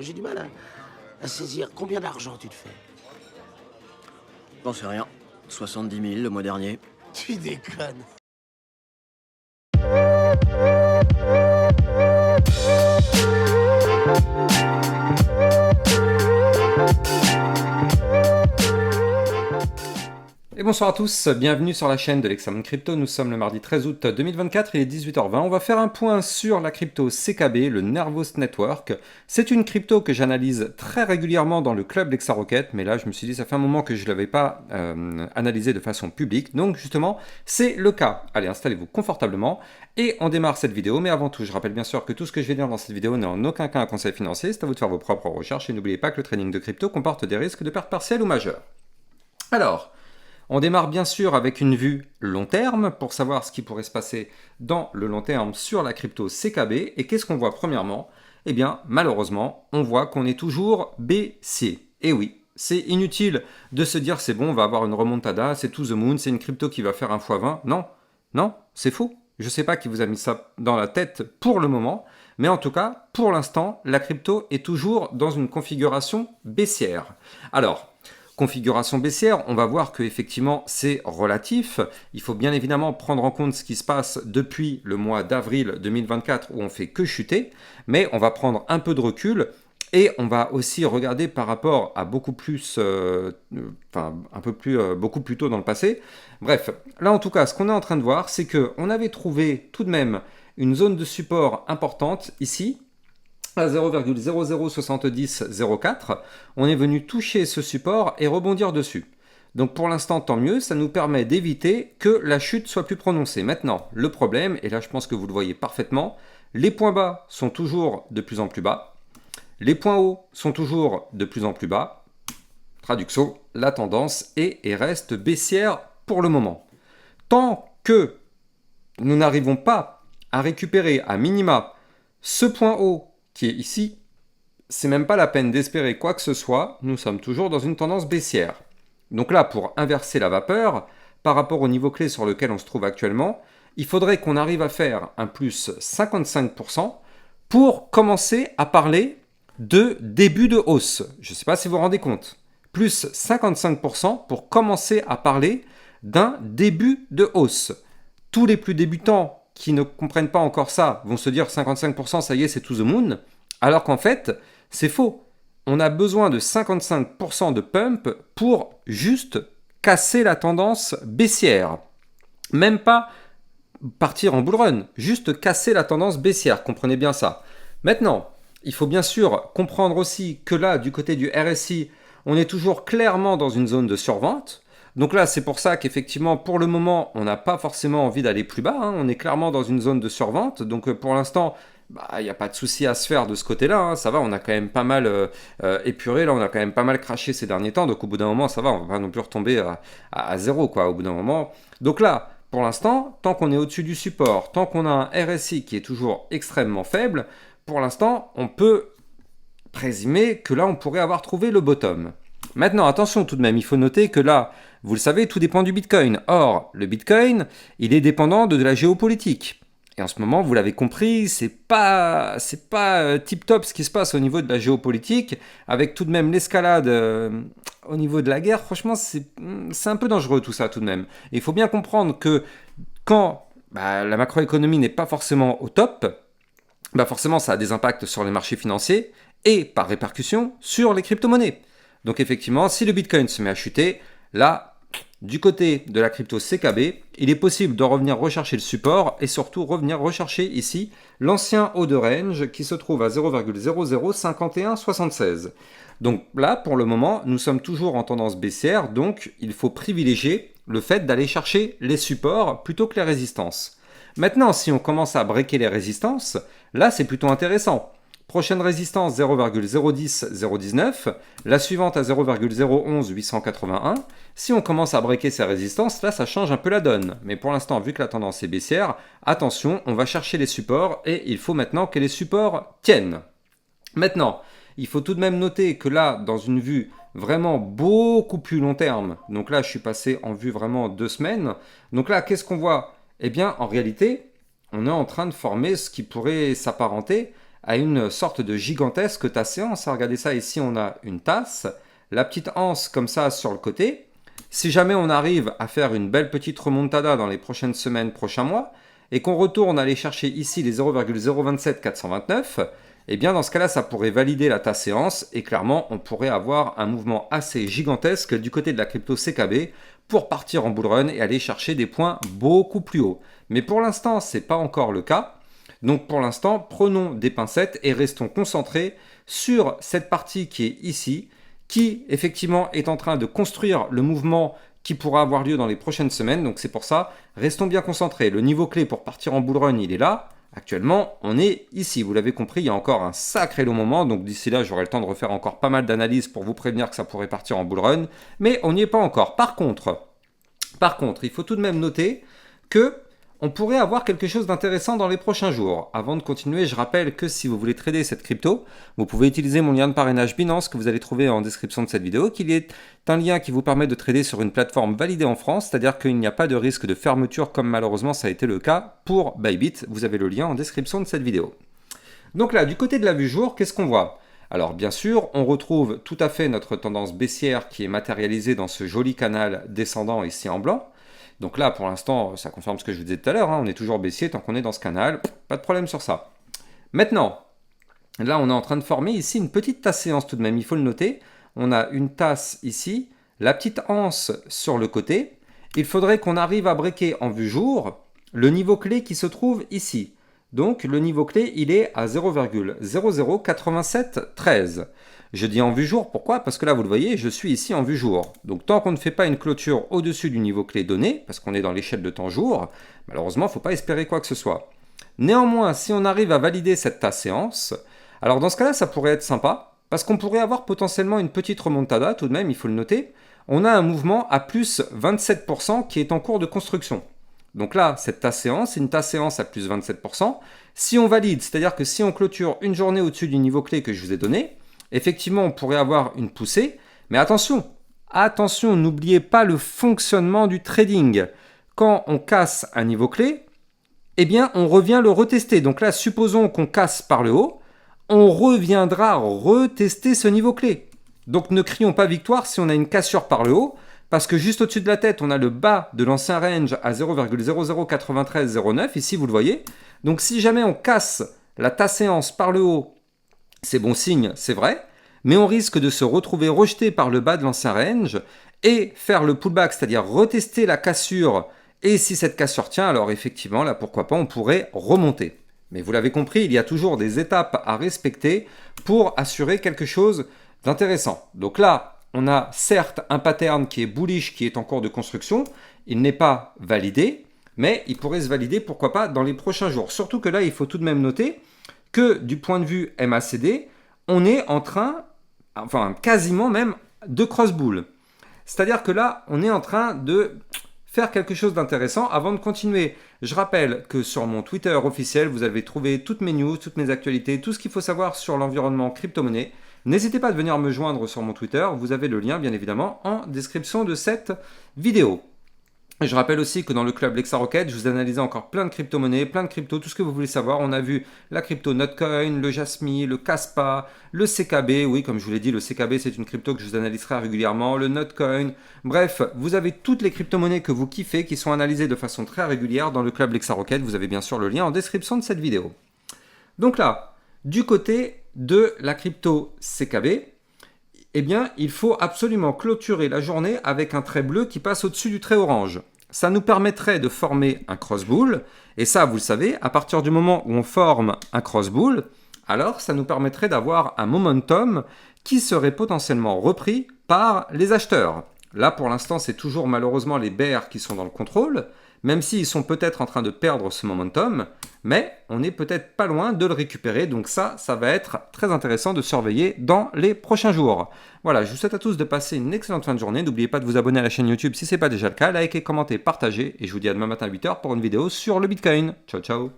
j'ai du mal à saisir. Combien d'argent tu te fais? J'en sais rien. 70 000 le mois dernier. Tu déconnes. Et bonsoir à tous, bienvenue sur la chaîne de l'Examen Crypto. Nous sommes le mardi 13 août 2024, il est 18h20. On va faire un point sur la crypto CKB, le Nervos Network. C'est une crypto que j'analyse très régulièrement dans le club d'Exarocket, mais là je me suis dit ça fait un moment que je ne l'avais pas analysé de façon publique, donc justement c'est le cas. Allez, installez-vous confortablement et on démarre cette vidéo. Mais avant tout, je rappelle bien sûr que tout ce que je vais dire dans cette vidéo n'est en aucun cas un conseil financier, c'est à vous de faire vos propres recherches et n'oubliez pas que le trading de crypto comporte des risques de perte partielle ou majeure. Alors, on démarre bien sûr avec une vue long terme pour savoir ce qui pourrait se passer dans le long terme sur la crypto CKB. Et qu'est-ce qu'on voit premièrement? Eh bien, malheureusement, on voit qu'on est toujours baissier. Et oui, c'est inutile de se dire c'est bon, on va avoir une remontada, c'est to the moon, c'est une crypto qui va faire un x20. Non, non, c'est faux. Je ne sais pas qui vous a mis ça dans la tête pour le moment, mais en tout cas, pour l'instant, la crypto est toujours dans une configuration baissière. Alors, configuration baissière, on va voir que effectivement c'est relatif. Il faut bien évidemment prendre en compte ce qui se passe depuis le mois d'avril 2024 où on fait que chuter, mais on va prendre un peu de recul et on va aussi regarder par rapport à beaucoup plus, beaucoup plus tôt dans le passé. Bref, là en tout cas, ce qu'on est en train de voir, c'est que on avait trouvé tout de même une zone de support importante ici, à 0,007004, on est venu toucher ce support et rebondir dessus. Donc pour l'instant, tant mieux, ça nous permet d'éviter que la chute soit plus prononcée. Maintenant, le problème, et là je pense que vous le voyez parfaitement, les points bas sont toujours de plus en plus bas, les points hauts sont toujours de plus en plus bas. Traduction, la tendance est et reste baissière pour le moment. Tant que nous n'arrivons pas à récupérer à minima ce point haut qui est ici, c'est même pas la peine d'espérer quoi que ce soit, nous sommes toujours dans une tendance baissière. Donc là, pour inverser la vapeur, par rapport au niveau clé sur lequel on se trouve actuellement, il faudrait qu'on arrive à faire un plus 55% pour commencer à parler de début de hausse. Je ne sais pas si vous vous rendez compte. Plus 55% pour commencer à parler d'un début de hausse. Tous les plus débutants qui ne comprennent pas encore ça vont se dire 55%, ça y est, c'est to the moon, alors qu'en fait, c'est faux. On a besoin de 55% de pump pour juste casser la tendance baissière. Même pas partir en bull run, juste casser la tendance baissière, comprenez bien ça. Maintenant, il faut bien sûr comprendre aussi que là, du côté du RSI, on est toujours clairement dans une zone de survente. Donc là, c'est pour ça qu'effectivement, pour le moment, on n'a pas forcément envie d'aller plus bas. On est clairement dans une zone de survente. Donc pour l'instant, il n'y a pas de souci à se faire de ce côté-là. Ça va, on a quand même pas mal épuré. Là, on a quand même pas mal craché ces derniers temps. Donc au bout d'un moment, ça va, on ne va pas non plus retomber à zéro, quoi, au bout d'un moment. Donc là, pour l'instant, tant qu'on est au-dessus du support, tant qu'on a un RSI qui est toujours extrêmement faible, pour l'instant, on peut présumer que là, on pourrait avoir trouvé le bottom. Maintenant, attention tout de même, il faut noter que là, vous le savez, tout dépend du Bitcoin. Or, le Bitcoin, il est dépendant de la géopolitique. Et en ce moment, vous l'avez compris, c'est pas tip-top ce qui se passe au niveau de la géopolitique, avec tout de même l'escalade au niveau de la guerre. Franchement, c'est un peu dangereux tout ça tout de même. Et il faut bien comprendre que quand la macroéconomie n'est pas forcément au top, forcément ça a des impacts sur les marchés financiers et par répercussion sur les crypto-monnaies. Donc effectivement, si le Bitcoin se met à chuter, là, du côté de la crypto CKB, il est possible de revenir rechercher le support et surtout revenir rechercher ici l'ancien haut de range qui se trouve à 0,005176. Donc là, pour le moment, nous sommes toujours en tendance baissière, donc il faut privilégier le fait d'aller chercher les supports plutôt que les résistances. Maintenant, si on commence à breaker les résistances, là c'est plutôt intéressant. Prochaine résistance 0,010-019, la suivante à 0,011-881. Si on commence à breaker ces résistances, là ça change un peu la donne. Mais pour l'instant, vu que la tendance est baissière, attention, on va chercher les supports et il faut maintenant que les supports tiennent. Maintenant, il faut tout de même noter que là, dans une vue vraiment beaucoup plus long terme, donc là je suis passé en vue vraiment 2 semaines, donc là qu'est-ce qu'on voit? Eh bien en réalité, on est en train de former ce qui pourrait s'apparenter à une sorte de gigantesque tasse séance. Regardez ça, ici on a une tasse, la petite anse comme ça sur le côté. Si jamais on arrive à faire une belle petite remontada dans les prochaines semaines, prochains mois, et qu'on retourne aller chercher ici les 0,027429, eh bien dans ce cas-là, ça pourrait valider la tasse séance et clairement, on pourrait avoir un mouvement assez gigantesque du côté de la crypto CKB pour partir en bull run et aller chercher des points beaucoup plus hauts. Mais pour l'instant, ce n'est pas encore le cas. Donc pour l'instant, prenons des pincettes et restons concentrés sur cette partie qui est ici, qui effectivement est en train de construire le mouvement qui pourra avoir lieu dans les prochaines semaines. Donc c'est pour ça, restons bien concentrés. Le niveau clé pour partir en bull run, il est là. Actuellement, on est ici. Vous l'avez compris, il y a encore un sacré long moment. Donc d'ici là, j'aurai le temps de refaire encore pas mal d'analyses pour vous prévenir que ça pourrait partir en bull run. Mais on n'y est pas encore. Par contre, il faut tout de même noter que on pourrait avoir quelque chose d'intéressant dans les prochains jours. Avant de continuer, je rappelle que si vous voulez trader cette crypto, vous pouvez utiliser mon lien de parrainage Binance que vous allez trouver en description de cette vidéo, qui est un lien qui vous permet de trader sur une plateforme validée en France, c'est-à-dire qu'il n'y a pas de risque de fermeture comme malheureusement ça a été le cas pour Bybit. Vous avez le lien en description de cette vidéo. Donc là, du côté de la vue jour, qu'est-ce qu'on voit ? Alors bien sûr, on retrouve tout à fait notre tendance baissière qui est matérialisée dans ce joli canal descendant ici en blanc. Donc là, pour l'instant, ça confirme ce que je vous disais tout à l'heure, on est toujours baissier tant qu'on est dans ce canal, pas de problème sur ça. Maintenant, là, on est en train de former ici une petite tasse séance tout de même, il faut le noter. On a une tasse ici, la petite anse sur le côté. Il faudrait qu'on arrive à breaker en vue jour le niveau clé qui se trouve ici. Donc, le niveau clé, il est à 0,008713. Je dis en vue jour, pourquoi? Parce que là, vous le voyez, je suis ici en vue jour. Donc, tant qu'on ne fait pas une clôture au-dessus du niveau clé donné, parce qu'on est dans l'échelle de temps jour, malheureusement, il ne faut pas espérer quoi que ce soit. Néanmoins, si on arrive à valider cette tasse séance, alors dans ce cas-là, ça pourrait être sympa, parce qu'on pourrait avoir potentiellement une petite remontada, tout de même, il faut le noter. On a un mouvement à plus 27% qui est en cours de construction. Donc là, cette tasse séance, c'est une tasse séance à plus 27%. Si on valide, c'est-à-dire que si on clôture une journée au-dessus du niveau clé que je vous ai donné, effectivement, on pourrait avoir une poussée, mais attention, n'oubliez pas le fonctionnement du trading. Quand on casse un niveau clé, eh bien, on revient le retester. Donc là, supposons qu'on casse par le haut, on reviendra retester ce niveau clé. Donc ne crions pas victoire si on a une cassure par le haut, parce que juste au-dessus de la tête, on a le bas de l'ancien range à 0,009309, ici vous le voyez. Donc si jamais on casse la tasse séance par le haut, c'est bon signe, c'est vrai, mais on risque de se retrouver rejeté par le bas de l'ancien range et faire le pullback, c'est-à-dire retester la cassure. Et si cette cassure tient, alors effectivement, là, pourquoi pas, on pourrait remonter. Mais vous l'avez compris, il y a toujours des étapes à respecter pour assurer quelque chose d'intéressant. Donc là, on a certes un pattern qui est bullish, qui est en cours de construction. Il n'est pas validé, mais il pourrait se valider, pourquoi pas, dans les prochains jours. Surtout que là, il faut tout de même noter que du point de vue MACD, on est en train, enfin quasiment même, de cross-bull. C'est-à-dire que là, on est en train de faire quelque chose d'intéressant. Avant de continuer, je rappelle que sur mon Twitter officiel, vous avez trouvé toutes mes news, toutes mes actualités, tout ce qu'il faut savoir sur l'environnement crypto-monnaie. N'hésitez pas à venir me joindre sur mon Twitter, vous avez le lien bien évidemment en description de cette vidéo. Je rappelle aussi que dans le club Lexa Rocket, je vous analysais encore plein de crypto-monnaies, plein de cryptos, tout ce que vous voulez savoir. On a vu la crypto Notcoin, le Jasmy, le Kaspa, le CKB. Oui, comme je vous l'ai dit, le CKB, c'est une crypto que je vous analyserai régulièrement. Le Notcoin. Bref, vous avez toutes les crypto-monnaies que vous kiffez qui sont analysées de façon très régulière dans le club Lexa Rocket. Vous avez bien sûr le lien en description de cette vidéo. Donc là, du côté de la crypto CKB, eh bien, il faut absolument clôturer la journée avec un trait bleu qui passe au-dessus du trait orange. Ça nous permettrait de former un cross-bull, et ça, vous le savez, à partir du moment où on forme un cross-bull, alors ça nous permettrait d'avoir un momentum qui serait potentiellement repris par les acheteurs. Là, pour l'instant, c'est toujours malheureusement les bears qui sont dans le contrôle, même s'ils sont peut-être en train de perdre ce momentum, mais on n'est peut-être pas loin de le récupérer, donc ça va être très intéressant de surveiller dans les prochains jours. Voilà, je vous souhaite à tous de passer une excellente fin de journée, n'oubliez pas de vous abonner à la chaîne YouTube si ce n'est pas déjà le cas, likez, commentez, partagez, et je vous dis à demain matin à 8 h pour une vidéo sur le Bitcoin. Ciao, ciao.